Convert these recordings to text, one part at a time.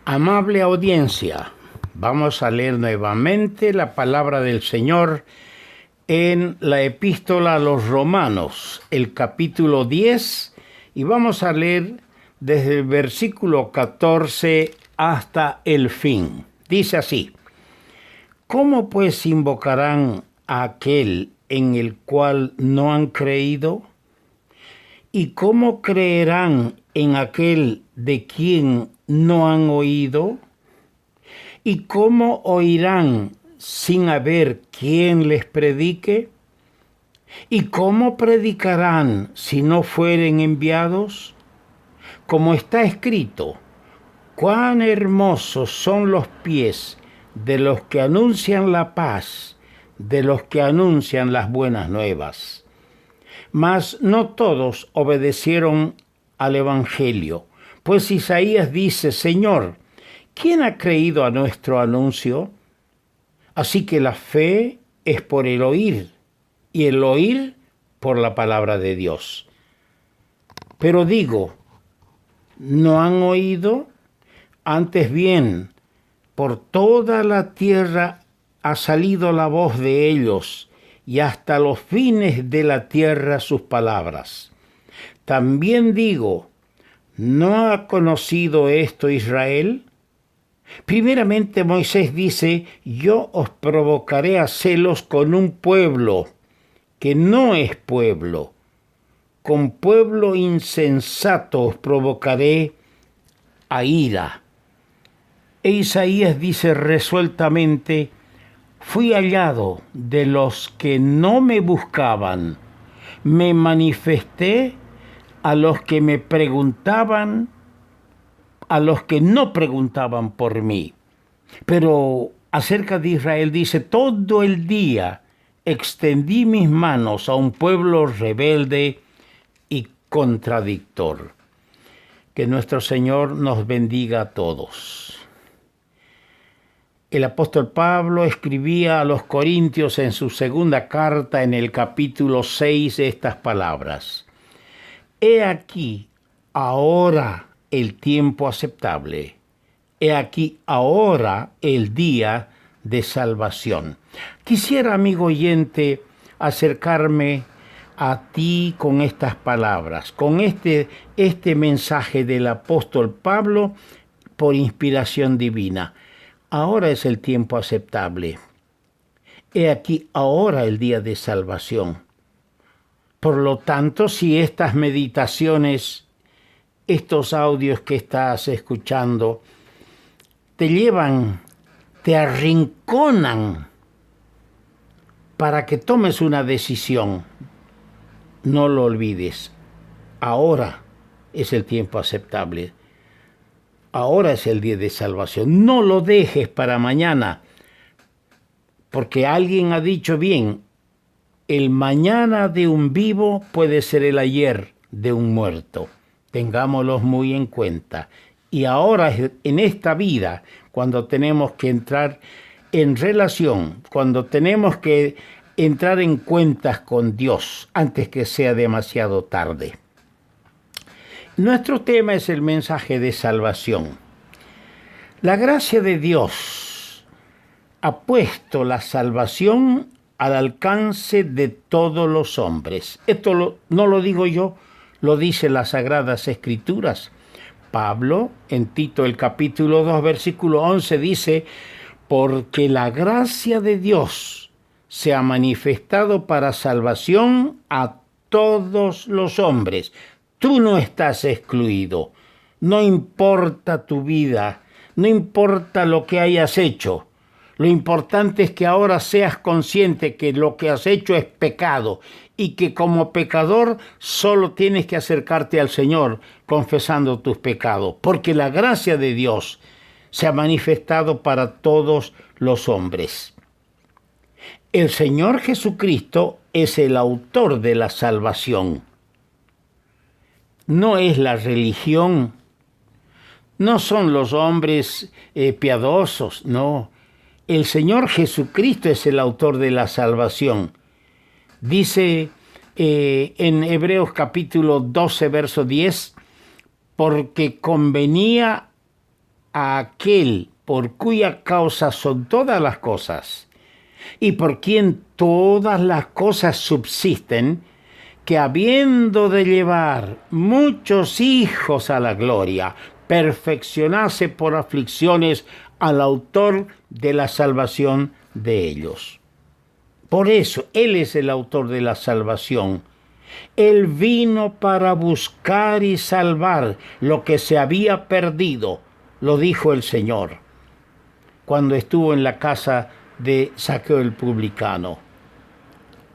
Amable audiencia, vamos a leer nuevamente la palabra del Señor en la epístola a los Romanos, el capítulo 10, y vamos a leer desde el versículo 14 hasta el fin. Dice así: ¿Cómo pues invocarán a aquel en el cual no han creído? ¿Y cómo creerán en aquel de quien no han oído? ¿Y cómo oirán sin haber quien les predique? ¿Y cómo predicarán si no fueren enviados? Como está escrito: cuán hermosos son los pies de los que anuncian la paz, de los que anuncian las buenas nuevas. Mas no todos obedecieron al Evangelio, pues Isaías dice: Señor, ¿quién ha creído a nuestro anuncio? Así que la fe es por el oír, y el oír por la palabra de Dios. Pero digo, ¿no han oído? Antes bien, por toda la tierra ha salido la voz de ellos, y hasta los fines de la tierra sus palabras. También digo, ¿no ha conocido esto Israel? Primeramente Moisés dice: yo os provocaré a celos con un pueblo que no es pueblo. Con pueblo insensato os provocaré a ira. E Isaías dice resueltamente: fui hallado de los que no me buscaban, me manifesté a los que me preguntaban, a los que no preguntaban por mí. Pero acerca de Israel dice: todo el día extendí mis manos a un pueblo rebelde y contradictor. Que nuestro Señor nos bendiga a todos. El apóstol Pablo escribía a los Corintios en su segunda carta, en el capítulo 6, estas palabras: He aquí ahora el tiempo aceptable. He aquí ahora el día de salvación. Quisiera, amigo oyente, acercarme a ti con estas palabras, con este mensaje del apóstol Pablo por inspiración divina. Ahora es el tiempo aceptable. He aquí ahora el día de salvación. Por lo tanto, si estas meditaciones, estos audios que estás escuchando, te llevan, te arrinconan para que tomes una decisión, no lo olvides. Ahora es el tiempo aceptable. Ahora es el día de salvación. No lo dejes para mañana, porque alguien ha dicho bien: el mañana de un vivo puede ser el ayer de un muerto. Tengámoslos muy en cuenta. Y ahora, en esta vida, cuando tenemos que entrar en relación, cuando tenemos que entrar en cuentas con Dios antes que sea demasiado tarde. Nuestro tema es el mensaje de salvación. La gracia de Dios ha puesto la salvación al alcance de todos los hombres. Esto no lo digo yo, lo dicen las Sagradas Escrituras. Pablo, en Tito el capítulo 2, versículo 11, dice: porque la gracia de Dios se ha manifestado para salvación a todos los hombres. Tú no estás excluido. No importa tu vida, no importa lo que hayas hecho. Lo importante es que ahora seas consciente que lo que has hecho es pecado y que como pecador solo tienes que acercarte al Señor confesando tus pecados, porque la gracia de Dios se ha manifestado para todos los hombres. El Señor Jesucristo es el autor de la salvación. No es la religión, no son los hombres piadosos, no. El Señor Jesucristo es el autor de la salvación. Dice en Hebreos capítulo 12, verso 10, porque convenía a aquel por cuya causa son todas las cosas, y por quien todas las cosas subsisten, que habiendo de llevar muchos hijos a la gloria, perfeccionase por aflicciones al autor de la salvación de ellos. Por eso, Él es el autor de la salvación. Él vino para buscar y salvar lo que se había perdido, lo dijo el Señor cuando estuvo en la casa de Zaqueo el publicano.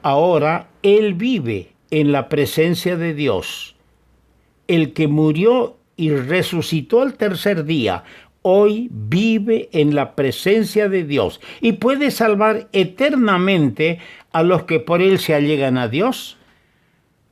Ahora Él vive en la presencia de Dios. El que murió y resucitó al tercer día, hoy vive en la presencia de Dios y puede salvar eternamente a los que por Él se allegan a Dios.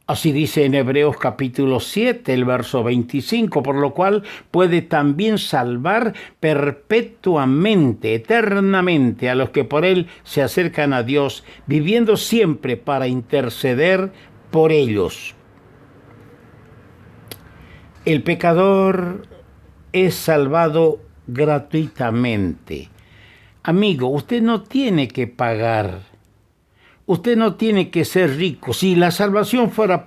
Así dice en Hebreos capítulo 7, el verso 25, por lo cual puede también salvar perpetuamente, eternamente, a los que por Él se acercan a Dios, viviendo siempre para interceder por ellos. El pecador es salvado gratuitamente. Amigo, usted no tiene que pagar. Usted no tiene que ser rico. Si la salvación fuera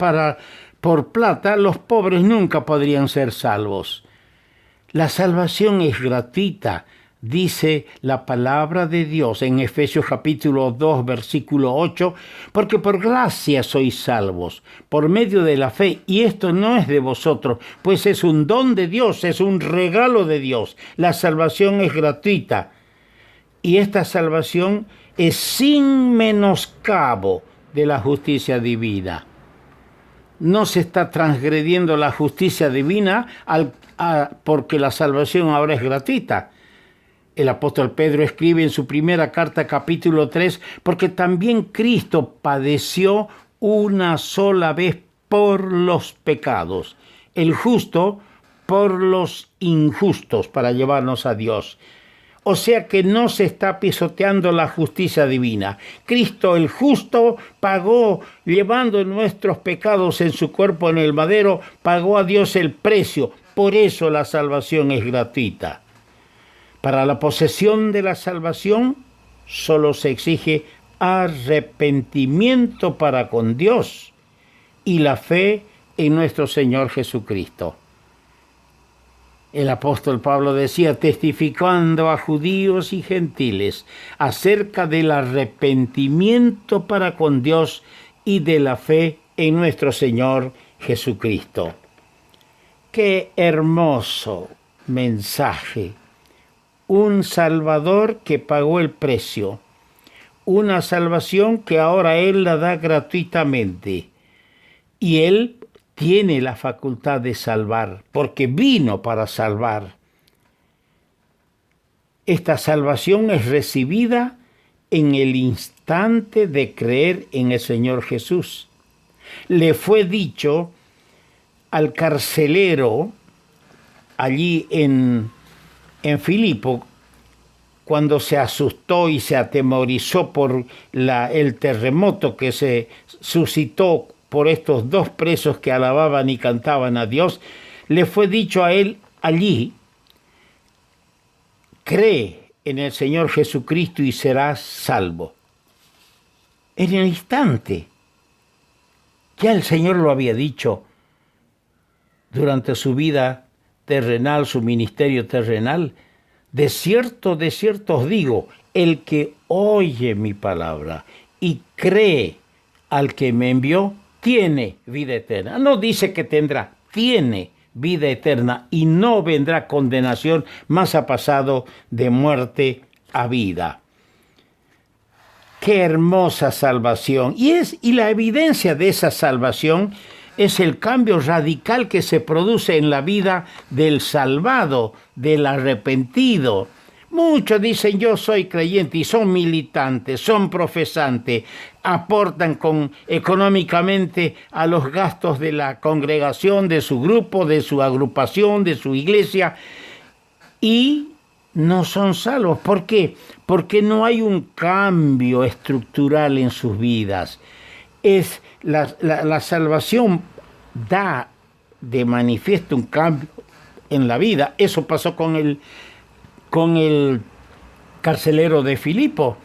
por plata, los pobres nunca podrían ser salvos. La salvación es gratuita, dice la palabra de Dios en Efesios capítulo 2, versículo 8, porque por gracia sois salvos, por medio de la fe, y esto no es de vosotros, pues es un don de Dios, es un regalo de Dios. La salvación es gratuita, y esta salvación es sin menoscabo de la justicia divina. No se está transgrediendo la justicia divina porque la salvación ahora es gratuita. El apóstol Pedro escribe en su primera carta, capítulo 3, porque también Cristo padeció una sola vez por los pecados, el justo por los injustos, para llevarnos a Dios. O sea que no se está pisoteando la justicia divina. Cristo el justo pagó, llevando nuestros pecados en su cuerpo en el madero, pagó a Dios el precio. Por eso la salvación es gratuita. Para la posesión de la salvación solo se exige arrepentimiento para con Dios y la fe en nuestro Señor Jesucristo. El apóstol Pablo decía, testificando a judíos y gentiles acerca del arrepentimiento para con Dios y de la fe en nuestro Señor Jesucristo. ¡Qué hermoso mensaje! Un Salvador que pagó el precio, una salvación que ahora Él la da gratuitamente, y Él tiene la facultad de salvar, porque vino para salvar. Esta salvación es recibida en el instante de creer en el Señor Jesús. Le fue dicho al carcelero allí en Filipo, cuando se asustó y se atemorizó por el terremoto que se suscitó por estos dos presos que alababan y cantaban a Dios, le fue dicho a él allí, cree en el Señor Jesucristo y serás salvo. En el instante, ya el Señor lo había dicho durante su vida terrenal, su ministerio terrenal. De cierto os digo, el que oye mi palabra y cree al que me envió, tiene vida eterna. No dice que tendrá, tiene vida eterna y no vendrá condenación, mas ha pasado de muerte a vida. Qué hermosa salvación. Y la evidencia de esa salvación es el cambio radical que se produce en la vida del salvado, del arrepentido. Muchos dicen yo soy creyente y son militantes, son profesantes, aportan económicamente a los gastos de la congregación, de su grupo, de su agrupación, de su iglesia, y no son salvos. ¿Por qué? Porque no hay un cambio estructural en sus vidas. Es la salvación da de manifiesto un cambio en la vida. Eso pasó con el carcelero de Filipo,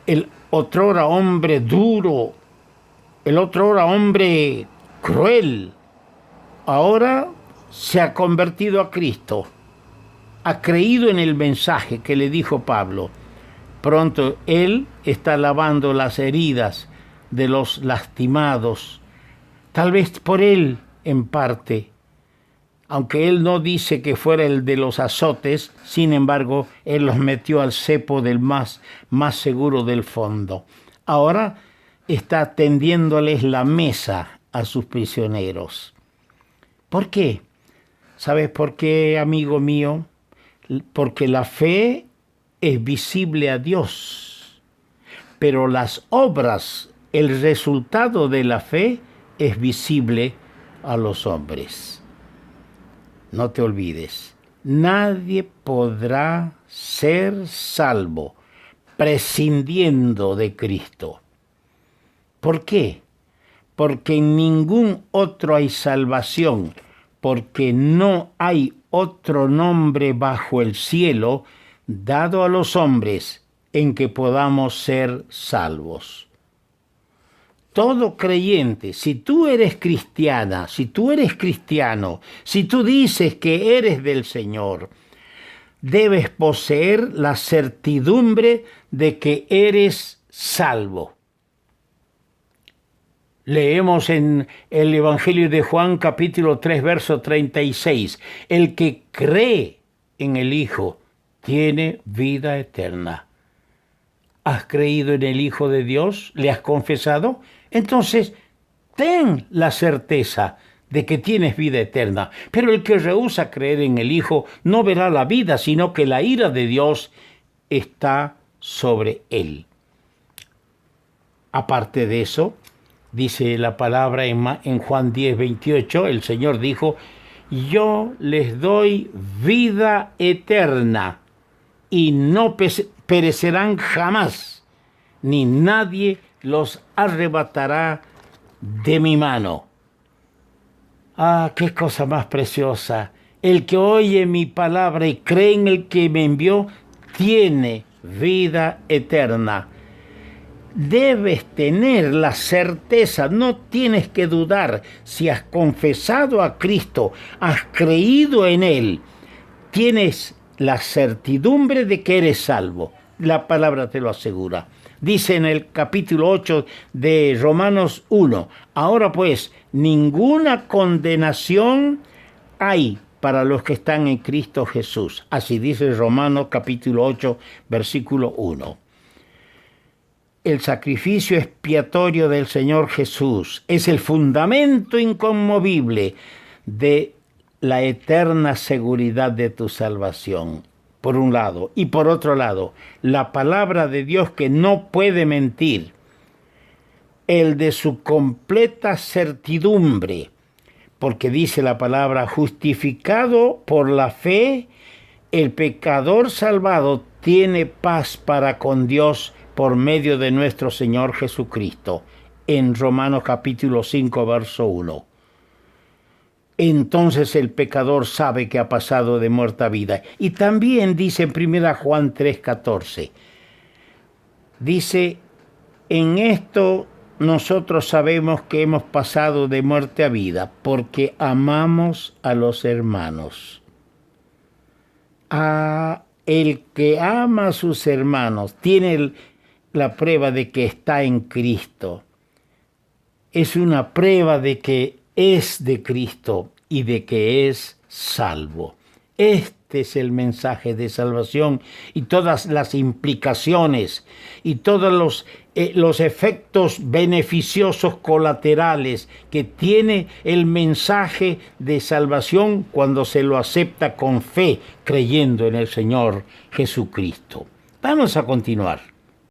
el otrora hombre duro, el otrora hombre cruel. Ahora se ha convertido a Cristo, ha creído en el mensaje que le dijo Pablo. Pronto él está lavando las heridas de los lastimados, tal vez por él en parte. Aunque él no dice que fuera el de los azotes, sin embargo, él los metió al cepo del más seguro del fondo. Ahora está tendiéndoles la mesa a sus prisioneros. ¿Por qué? ¿Sabes por qué, amigo mío? Porque la fe es visible a Dios, pero las obras, el resultado de la fe es visible a los hombres. No te olvides, nadie podrá ser salvo prescindiendo de Cristo. ¿Por qué? Porque en ningún otro hay salvación, porque no hay otro nombre bajo el cielo dado a los hombres en que podamos ser salvos. Todo creyente, si tú eres cristiana, si tú eres cristiano, si tú dices que eres del Señor, debes poseer la certidumbre de que eres salvo. Leemos en el Evangelio de Juan, capítulo 3, verso 36. El que cree en el Hijo tiene vida eterna. ¿Has creído en el Hijo de Dios? ¿Le has confesado? Entonces, ten la certeza de que tienes vida eterna. Pero el que rehúsa creer en el Hijo no verá la vida, sino que la ira de Dios está sobre él. Aparte de eso, dice la palabra en Juan 10, 28, el Señor dijo, yo les doy vida eterna y no perecerán jamás, ni nadie los arrebatará de mi mano. Ah, qué cosa más preciosa. El que oye mi palabra y cree en el que me envió, tiene vida eterna. Debes tener la certeza, no tienes que dudar. Si has confesado a Cristo, has creído en Él, tienes la certidumbre de que eres salvo. La palabra te lo asegura. Dice en el capítulo 8 de Romanos 1, ahora pues, ninguna condenación hay para los que están en Cristo Jesús. Así dice Romanos capítulo 8, versículo 1. El sacrificio expiatorio del Señor Jesús es el fundamento inconmovible de la eterna seguridad de tu salvación, por un lado. Y por otro lado, la palabra de Dios que no puede mentir, el de su completa certidumbre, porque dice la palabra, justificado por la fe, el pecador salvado tiene paz para con Dios por medio de nuestro Señor Jesucristo, en Romanos capítulo 5, verso 1. Entonces el pecador sabe que ha pasado de muerte a vida. Y también dice en 1 Juan 3, 14, dice, en esto nosotros sabemos que hemos pasado de muerte a vida, porque amamos a los hermanos. El que ama a sus hermanos tiene la prueba de que está en Cristo. Es una prueba de que es de Cristo y de que es salvo. Este es el mensaje de salvación y todas las implicaciones y todos los efectos beneficiosos colaterales que tiene el mensaje de salvación cuando se lo acepta con fe, creyendo en el Señor Jesucristo. Vamos a continuar.